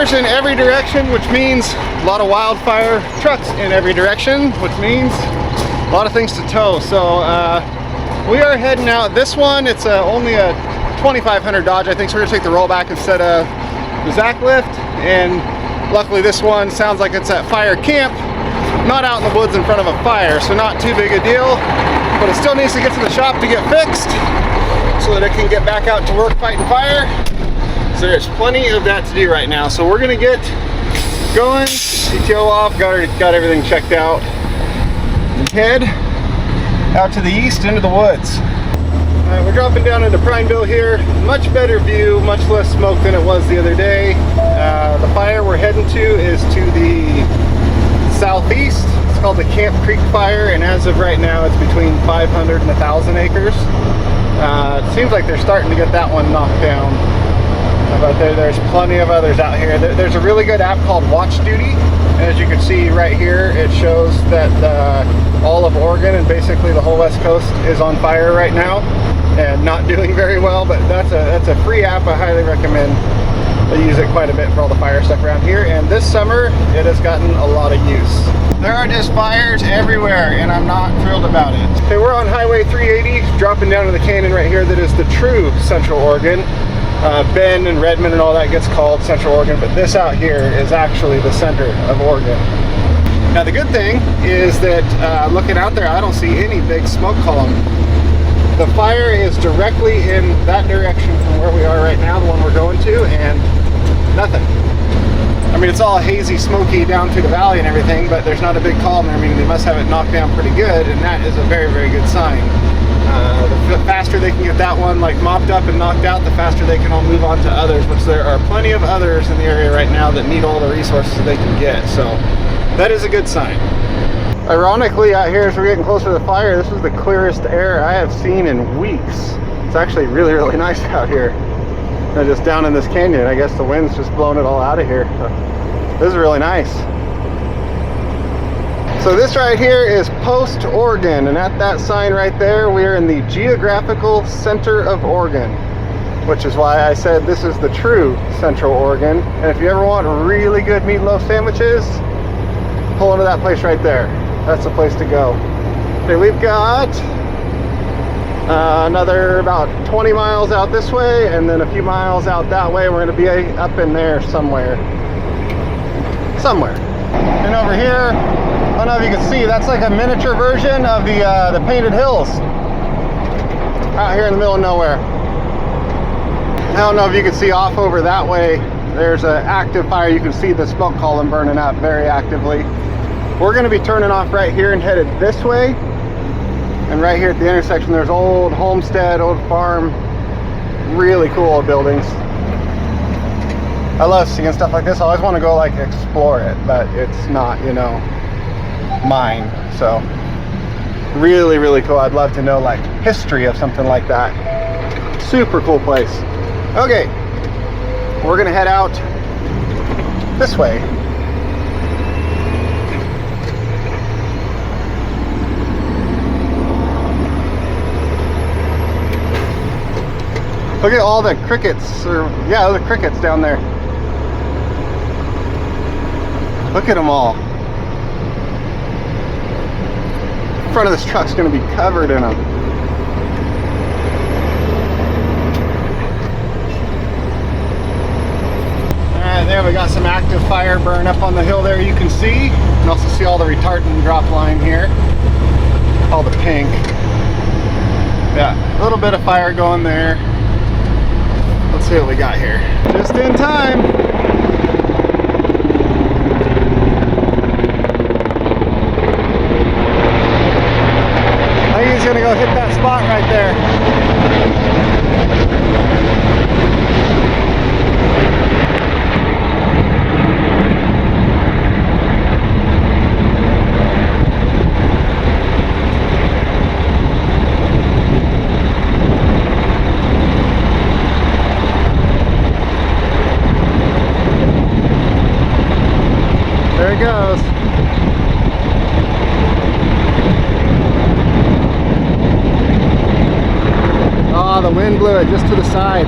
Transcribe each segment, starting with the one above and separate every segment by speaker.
Speaker 1: fires in every direction, which means a lot of wildfire trucks in every direction, which means a lot of things to tow. So we are heading out. This one, it's only a 2500 Dodge, I think, so we're gonna take the rollback instead of the Zacklift. And luckily this one sounds like it's at fire camp, not out in the woods in front of a fire, so not too big a deal, but it still needs to get to the shop to get fixed so that it can get back out to work fighting fire. So there's plenty of that to do right now. So we're gonna get going, PTO off, got everything checked out, and head out to the east into the woods. All right, we're dropping down into Prineville here. Much better view, much less smoke than it was the other day. The fire we're heading to is to the southeast. It's called the Camp Creek Fire, and as of right now, it's between 500 and 1,000 acres. It seems like they're starting to get that one knocked down, but there's plenty of others out here. There's a really good app called Watch Duty, and as you can see right here, it shows that all of Oregon and basically the whole West Coast is on fire right now and not doing very well. But that's a free app. I highly recommend. I use it quite a bit for all the fire stuff around here, and this summer it has gotten a lot of use. There are just fires everywhere, and I'm not thrilled about it. Okay, we're on Highway 380, dropping down to the canyon right here that is the true Central Oregon. Bend and Redmond and all that gets called Central Oregon, but this out here is actually the center of Oregon. Now the good thing is that looking out there, I don't see any big smoke column. The fire is directly in that direction from where we are right now, the one we're going to, and nothing. I mean, it's all hazy, smoky down through the valley and everything, but there's not a big column there, meaning they must have it knocked down pretty good, and that is a very, very good sign. The faster they can get that one like mopped up and knocked out, the faster they can all move on to others, which there are plenty of others in the area right now that need all the resources they can get. So that is a good sign. Ironically, out here as we're getting closer to the fire, this is the clearest air I have seen in weeks. It's actually really, really nice out here. Just down in this canyon, I guess the wind's just blowing it all out of here. This is really nice. So this right here is Post Oregon, and at that sign right there, we are in the geographical center of Oregon, which is why I said this is the true Central Oregon. And if you ever want really good meatloaf sandwiches, pull into that place right there. That's the place to go. Okay, we've got another about 20 miles out this way, and then a few miles out that way. We're going to be up in there somewhere. And over here, I don't know if you can see, that's like a miniature version of the Painted Hills out here in the middle of nowhere. I don't know if you can see off over that way. There's an active fire. You can see the smoke column burning up very actively. We're going to be turning off right here and headed this way. And right here at the intersection, there's old homestead, old farm, really cool old buildings. I love seeing stuff like this. I always want to go like explore it, but it's not, you know, mine. So really, really cool. I'd love to know like history of something like that. Super cool place. Okay, we're gonna head out this way. Look at all the crickets, or yeah, the crickets down there. Look at them all. The front of this truck's gonna be covered in them. Alright, there we got some active fire burn up on the hill there, you can see. You can also see all the retardant drop line here. All the pink. Yeah, a little bit of fire going there. Let's see what we got here. Just in time. I think he's gonna go hit that spot right there. There it goes. Oh, the wind blew it just to the side.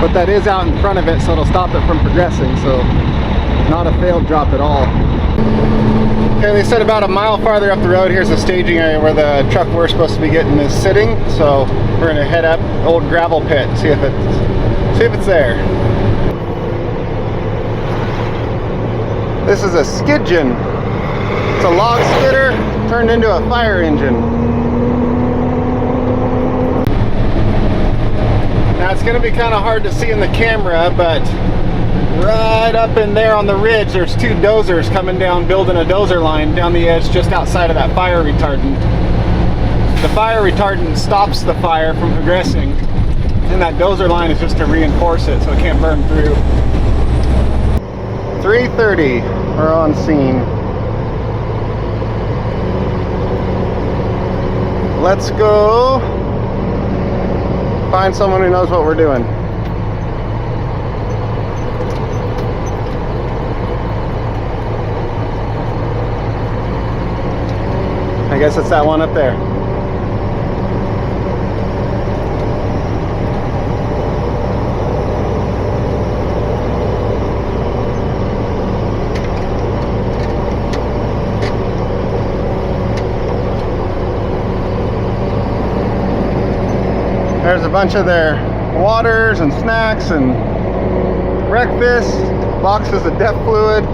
Speaker 1: but that is out in front of it, so it'll stop it from progressing. So not a failed drop at all. Okay, they said about a mile farther up the road, here's the staging area where the truck we're supposed to be getting is sitting. So we're gonna head up the old gravel pit, see if it's there. This is a skidgen. It's a log skidder turned into a fire engine. Now it's gonna be kind of hard to see in the camera, but right up in there on the ridge, there's two dozers coming down, building a dozer line down the edge just outside of that fire retardant. The fire retardant stops the fire from progressing, and that dozer line is just to reinforce it so it can't burn through. 3:30, we're on scene. Let's go find someone who knows what we're doing. I guess it's that one up there. There's a bunch of their waters and snacks and breakfast, boxes of DEF fluid.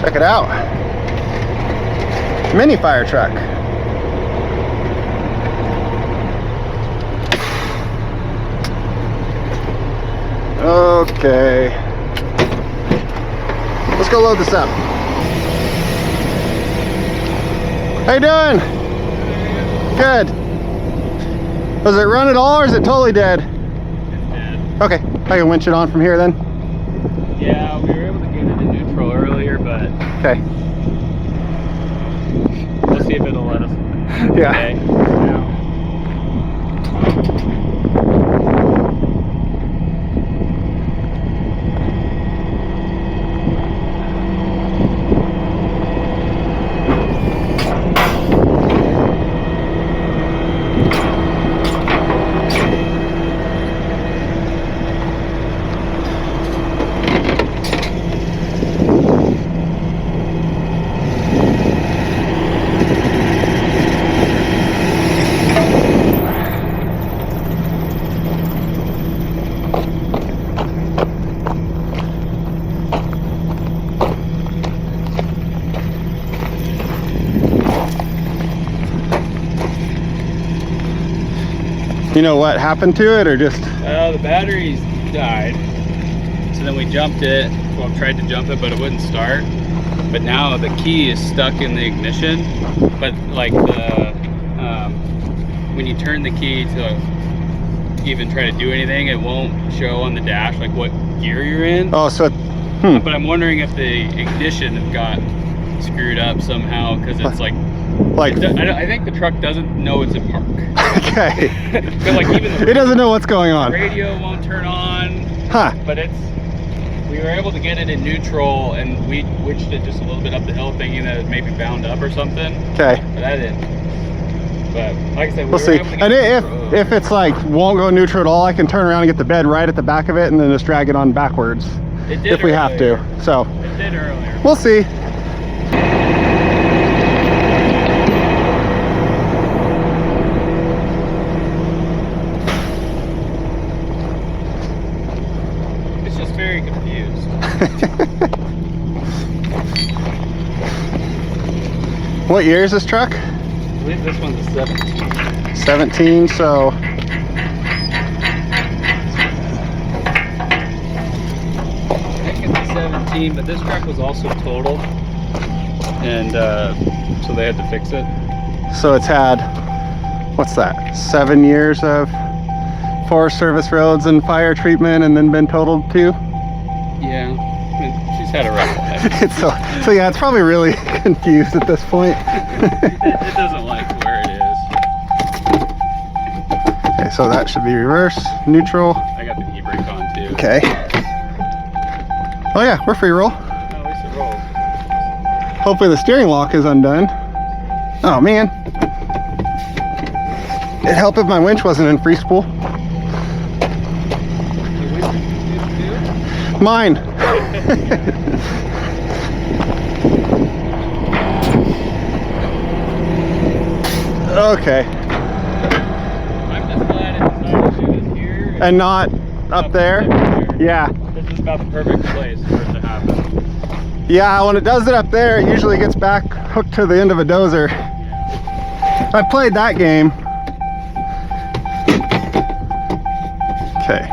Speaker 1: Check it out. Mini fire truck. Okay. Let's go load this up. How you doing? Good. Does it run at all or is it totally dead?
Speaker 2: It's dead.
Speaker 1: Okay. I can winch it on from here then?
Speaker 2: Yeah, we were able to get it in neutral earlier, but
Speaker 1: okay.
Speaker 2: We'll see if it'll let us.
Speaker 1: Yeah.
Speaker 2: Today.
Speaker 1: You know what happened to it, or just?
Speaker 2: The batteries died. So then we jumped it. Well, tried to jump it, but it wouldn't start. But now the key is stuck in the ignition. But like when you turn the key to even try to do anything, it won't show on the dash like what gear you're in.
Speaker 1: Oh, so.
Speaker 2: But I'm wondering if the ignition got screwed up somehow because it's like. I think the truck doesn't know it's in park.
Speaker 1: Okay.
Speaker 2: But like even
Speaker 1: it doesn't know what's going on.
Speaker 2: The radio won't turn on.
Speaker 1: Huh.
Speaker 2: But we were able to get it in neutral, and we witched it just a little bit up the hill, thinking that it may be bound up or something.
Speaker 1: Okay.
Speaker 2: But that didn't. But like I said,
Speaker 1: we'll see. And if it's like won't go neutral at all, I can turn around and get the bed right at the back of it, and then just drag it on backwards.
Speaker 2: It did
Speaker 1: if we have to. So.
Speaker 2: It did earlier.
Speaker 1: We'll see.
Speaker 2: Very confused.
Speaker 1: What year is this truck?
Speaker 2: I believe this one's a 17.
Speaker 1: 17, so.
Speaker 2: I think it's a 17, but this truck was also totaled. And so they had to fix it.
Speaker 1: So it's had, what's that, 7 years of Forest Service roads and fire treatment and then been totaled too?
Speaker 2: Yeah, I mean, she's had a rough life.
Speaker 1: so yeah, it's probably really confused at this point.
Speaker 2: It doesn't like where it is.
Speaker 1: so that should be reverse, neutral.
Speaker 2: I got the e-brake on too.
Speaker 1: Okay. Oh yeah, we're free roll.
Speaker 2: Oh, at least it rolls.
Speaker 1: Hopefully the steering lock is undone. Oh man. It'd help if my winch wasn't in free spool. Mine. Okay.
Speaker 2: I'm just glad it decided to do this here
Speaker 1: And not up there? Yeah.
Speaker 2: This is about the perfect place for it to happen.
Speaker 1: Yeah, when it does it up there, it usually gets back hooked to the end of a dozer. I played that game. Okay.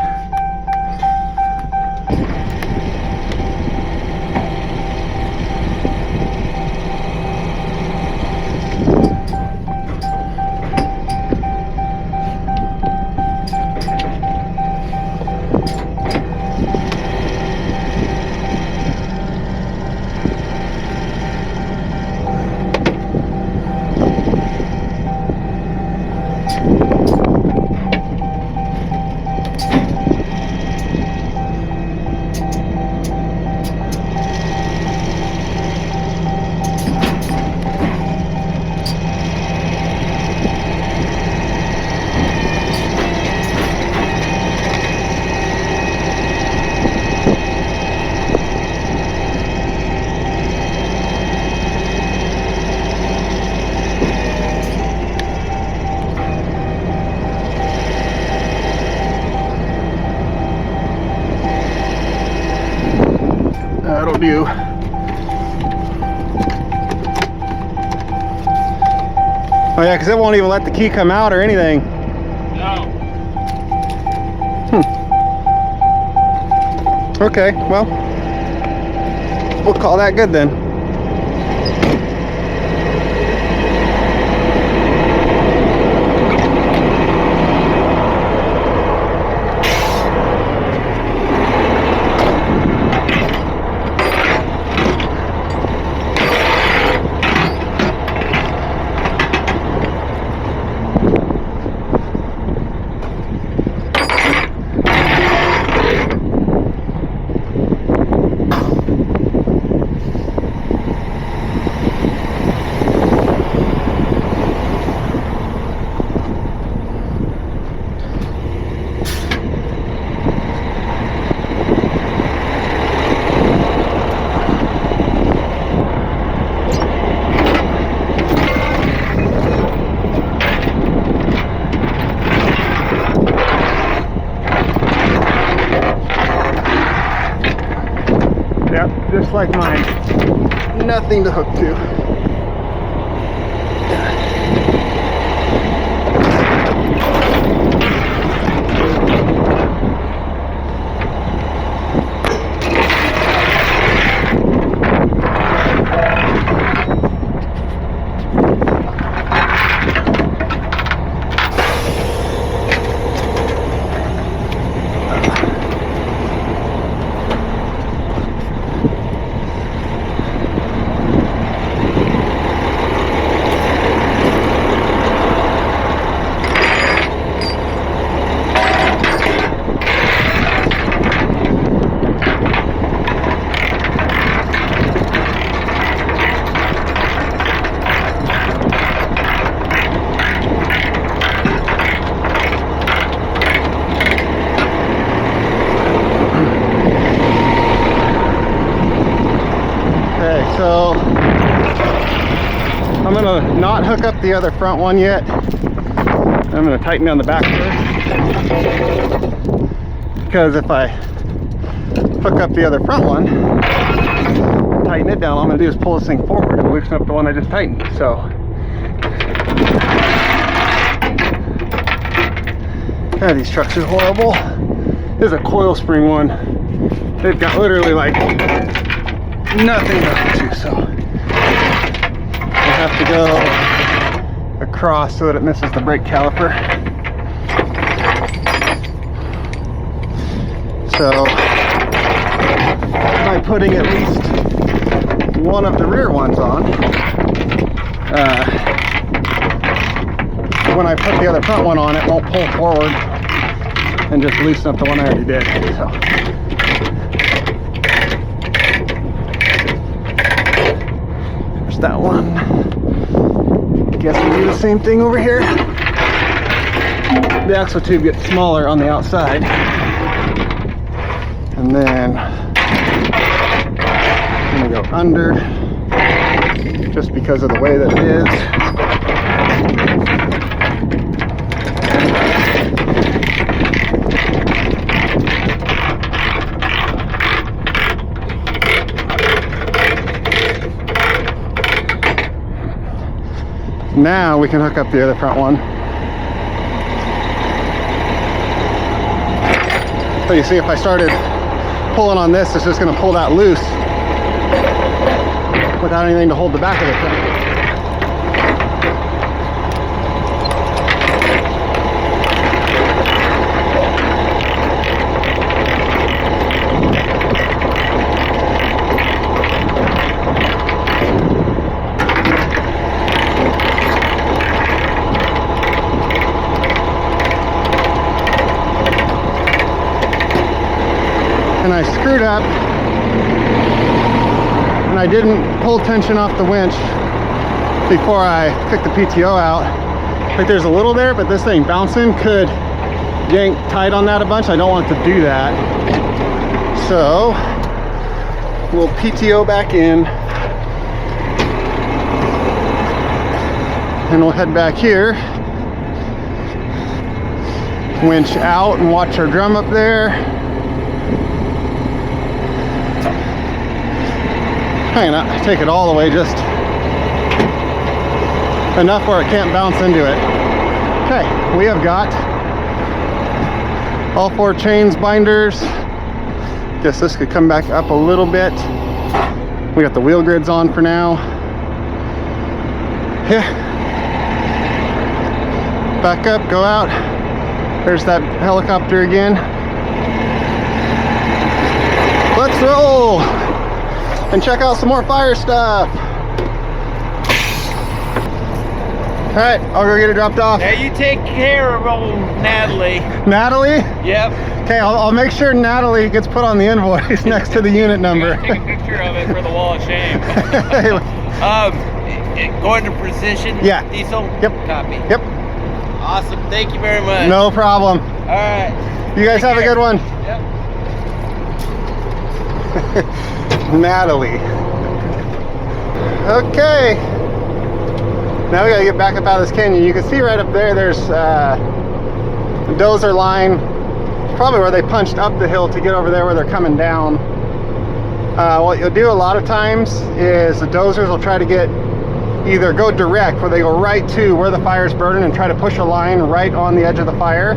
Speaker 1: That'll do. Oh yeah, because it won't even let the key come out or anything.
Speaker 2: No.
Speaker 1: Okay, well, we'll call that good then. Yep, just like mine. Nothing to hook to. So I'm gonna not hook up the other front one yet. I'm gonna tighten down the back first, because if I hook up the other front one, tighten it down, all I'm gonna do is pull this thing forward and loosen up the one I just tightened. So God, these trucks are horrible. This is a coil spring one. They've got literally like nothing left to, so we'll have to go across so that it misses the brake caliper. So by putting at least one of the rear ones on, when I put the other front one on, it won't pull forward and just loosen up the one I already did. So. There's that one. Guess we do the same thing over here. The axle tube gets smaller on the outside. And then I'm gonna go under just because of the way that it is. Now we can hook up the other front one. So you see, if I started pulling on this, it's just going to pull that loose without anything to hold the back of it. And I screwed up and I didn't pull tension off the winch before I took the PTO out. Like, there's a little there, but this thing bouncing could yank tight on that a bunch. I don't want to do that. So we'll PTO back in and we'll head back here, winch out and watch our drum up there. Hang on, take it all the way, just enough where it can't bounce into it. Okay, we have got all 4 chains, binders. Guess this could come back up a little bit. We got the wheel grids on for now. Yeah. Back up, go out. There's that helicopter again. Let's roll and check out some more fire stuff. All right, I'll go get it dropped off.
Speaker 3: Now you take care of old Natalie.
Speaker 1: Natalie?
Speaker 3: Yep.
Speaker 1: Okay, I'll make sure Natalie gets put on the invoice next to the unit number.
Speaker 2: Take a picture of it for the wall of shame.
Speaker 3: Going to precision.
Speaker 1: Yeah.
Speaker 3: Diesel.
Speaker 1: Yep.
Speaker 3: Copy.
Speaker 1: Yep.
Speaker 3: Awesome. Thank you very much.
Speaker 1: No problem.
Speaker 3: All right.
Speaker 1: You guys have a good one.
Speaker 3: Yep.
Speaker 1: Natalie. Okay. Now we gotta get back up out of this canyon. You can see right up there, there's the dozer line. Probably where they punched up the hill to get over there where they're coming down. What you'll do a lot of times is the dozers will try to get either go direct, where they go right to where the fire's burning and try to push a line right on the edge of the fire.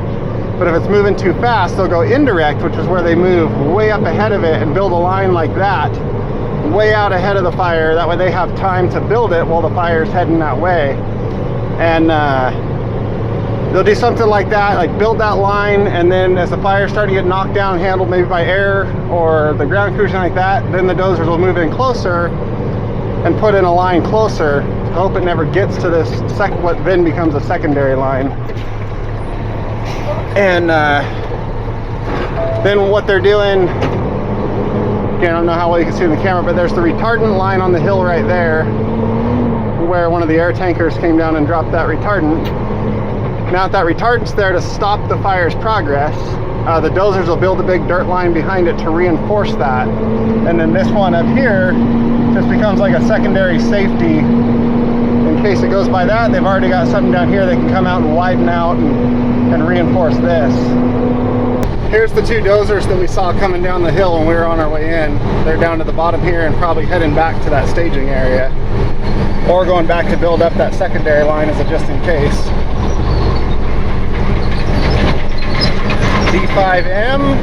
Speaker 1: But if it's moving too fast, they'll go indirect, which is where they move way up ahead of it and build a line like that, way out ahead of the fire. That way they have time to build it while the fire's heading that way. And they'll do something like that, like build that line, and then as the fire's starting to get knocked down, handled maybe by air or the ground crew, something like that, then the dozers will move in closer and put in a line closer to hope it never gets to this what then becomes a secondary line. And then what they're doing, again, I don't know how well you can see in the camera, but there's the retardant line on the hill right there where one of the air tankers came down and dropped that retardant. Now that retardant's there to stop the fire's progress, the dozers will build a big dirt line behind it to reinforce that. And then this one up here just becomes like a secondary safety. In case it goes by that, they've already got something down here they can come out and widen out and reinforce this. Here's the 2 dozers that we saw coming down the hill when we were on our way in. They're down to the bottom here and probably heading back to that staging area, or going back to build up that secondary line as a just in case. D5M,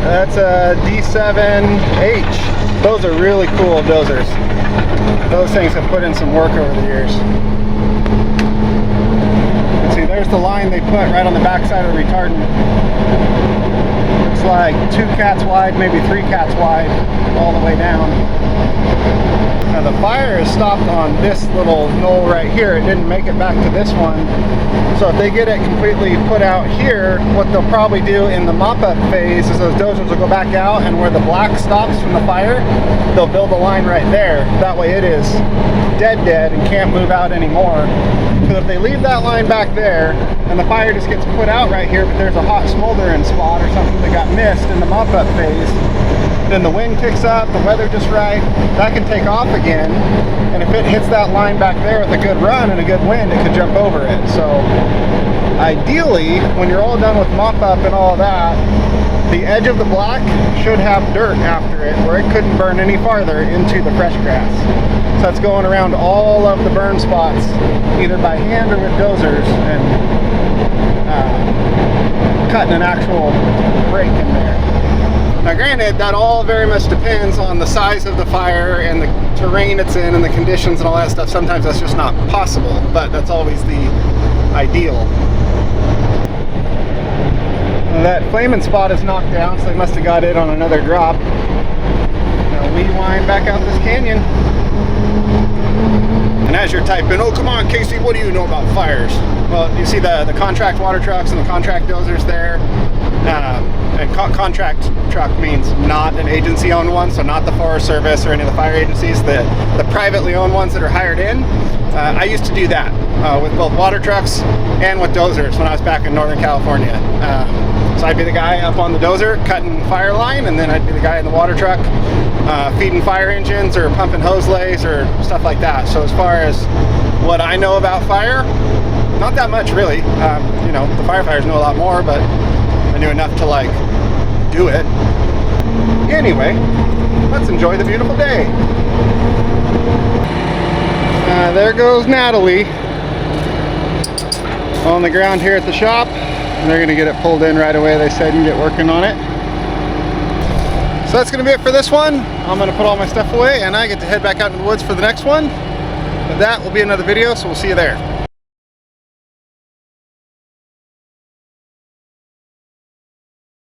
Speaker 1: that's a D7H. Those are really cool dozers. Those things have put in some work over the years. You can see there's the line they put right on the back side of the retardant. Looks like 2 cats wide, maybe 3 cats wide, all the way down. Now the fire is stopped on this little knoll right here. It didn't make it back to this one. So if they get it completely put out here, what they'll probably do in the mop-up phase is those dozers will go back out, and where the black stops from the fire, they'll build a line right there. That way it is dead and can't move out anymore. So if they leave that line back there and the fire just gets put out right here, but there's a hot smoldering spot or something that got missed in the mop-up phase, then the wind kicks up, the weather just right, that can take off again, and if it hits that line back there with a good run and a good wind, it could jump over it. So ideally, when you're all done with mop-up and all that, the edge of the black should have dirt after it where it couldn't burn any farther into the fresh grass. So that's going around all of the burn spots, either by hand or with dozers, and cutting an actual break in there. Now granted, that all very much depends on the size of the fire and the terrain it's in and the conditions and all that stuff. Sometimes that's just not possible, but that's always the ideal. Now that flaming spot is knocked down, so they must have got it on another drop. Now we wind back out this canyon. And as you're typing, oh come on Casey, what do you know about fires? Well, you see the contract water trucks and the contract dozers there. And contract truck means not an agency owned one, so not the Forest Service or any of the fire agencies, the privately owned ones that are hired in. I used to do that with both water trucks and with dozers when I was back in Northern California. So I'd be the guy up on the dozer cutting fire line, and then I'd be the guy in the water truck feeding fire engines or pumping hose lays or stuff like that. So as far as what I know about fire, not that much really. You know, the firefighters know a lot more, but I knew enough to like do it. Anyway, let's enjoy the beautiful day. There goes Natalie on the ground here at the shop. And they're gonna get it pulled in right away, they said, and get working on it. So that's gonna be it for this one. I'm gonna put all my stuff away and I get to head back out in the woods for the next one. But that will be another video, so we'll see you there.